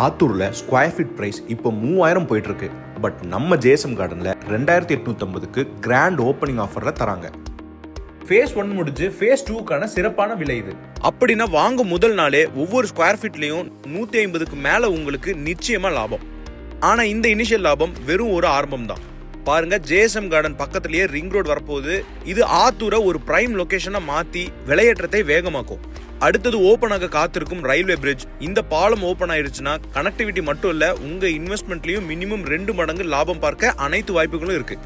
ஆத்தூர்ல square feet price இப்போ 3000 போயிட்டு இருக்கு. பட் நம்ம ஜேஎஸ்எம் கார்டன்ல 2850க்கு கிராண்ட் ஓப்பனிங் ஆஃபர்ல தராங்க. ஃபேஸ் 1 முடிஞ்சு ஃபேஸ் 2க்கான சிறப்பான விலை இது. அப்படின்னா வாங்க முதல் நாளே ஒவ்வொரு ஸ்கொயர் ஃபீட்லயும் 150க்கு மேல உங்களுக்கு நிச்சயமா லாபம். ஆனா இந்த இனிஷியல் லாபம் வெறும் ஒரு ஆரம்பம் தான். பாருங்க, ஜேஎஸ்எம் கார்டன் பக்கத்திலேயே ரிங் ரோடு வரப்போகுது. இது ஆத்தூரை ஒரு பிரைம் லொகேஷனா மாத்தி விளையாட்டத்தை வேகமாக்கும். அடுத்தது ஓபன் ஆக காத்திருக்கும் ரயில்வே பிரிட்ஜ். இந்த பாலம் ஓபன் ஆயிருச்சுன்னா கனெக்டிவிட்டி மட்டும் இல்ல, உங்க இன்வெஸ்ட்மெண்ட்லயும் மினிமம் 2 மடங்கு லாபம் பார்க்க அனைத்து வாய்ப்புகளும் இருக்கு.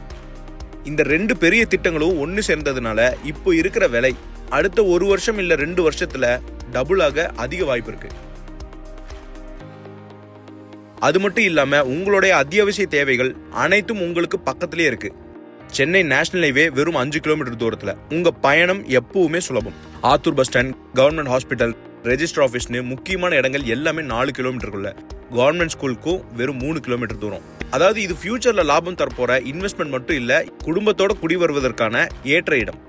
இந்த 2 பெரிய திட்டங்களும் ஒன்னு சேர்ந்ததுனால இப்போ இருக்கிற விலை அடுத்த 1 வருஷம் இல்ல 2 வருஷத்துல டபுள் ஆக அதிக வாய்ப்பு இருக்கு. அது மட்டும் இல்லாம உங்களுடைய அத்தியாவசிய தேவைகள் அனைத்தும் உங்களுக்கு பக்கத்திலேயே இருக்கு. சென்னை நேஷனல் ஹைவே வெறும் 5 கிலோமீட்டர் தூரத்துல. உங்க பயணம் எப்பவுமே சுலபம். Attur bus stand, government hospital, register ஆஃபீஸ்னு முக்கியமான இடங்கள் எல்லாமே 4 கிலோமீட்டருக்குள்ள. கவர்மெண்ட் ஸ்கூலுக்கும் வெறும் 3 கிலோமீட்டர் தூரம். அதாவது இது ஃபியூச்சர்ல லாபம் தரப்போற இன்வெஸ்ட்மெண்ட் மட்டும் இல்ல, குடும்பத்தோட குடி வருவதற்கான ஏற்ற இடம்.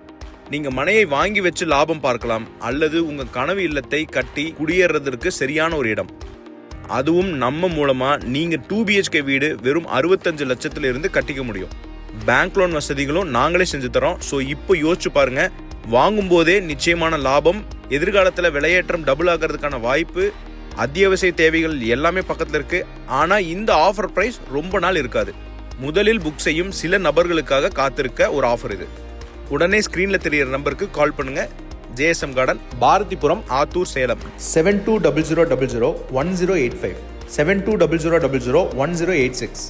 நீங்க மனையை வாங்கி வச்சு லாபம் பார்க்கலாம், அல்லது உங்க கனவு இல்லத்தை கட்டி குடியேறதற்கு சரியான ஒரு இடம். அதுவும் நம்ம மூலமா நீங்க 2 BHK வீடு வெறும் 65 லட்சத்துல இருந்து கட்டிக்க முடியும். பேங்க் லோன் வசதிகளும் நாங்களே செஞ்சு தரோம். ஸோ இப்போ யோசிச்சு பாருங்க, வாங்கும் போதே நிச்சயமான லாபம், எதிர்காலத்துல விலையேற்றம் டபுள் ஆகிறதுக்கான வாய்ப்பு, அத்தியாவசிய தேவைகள் எல்லாமே பக்கத்துல இருக்கு. ஆனா இந்த ஆஃபர் பிரைஸ் ரொம்ப நாள் இருக்காது. முதலில் புக் செய்யும் சில நபர்களுக்காக காத்திருக்க ஒரு ஆஃபர் இது. உடனே ஸ்கிரீன்ல தெரியிற நம்பருக்கு கால் பண்ணுங்க. JSM garden, Bharathipuram, Attur, Salem. 7200001085 7200001086.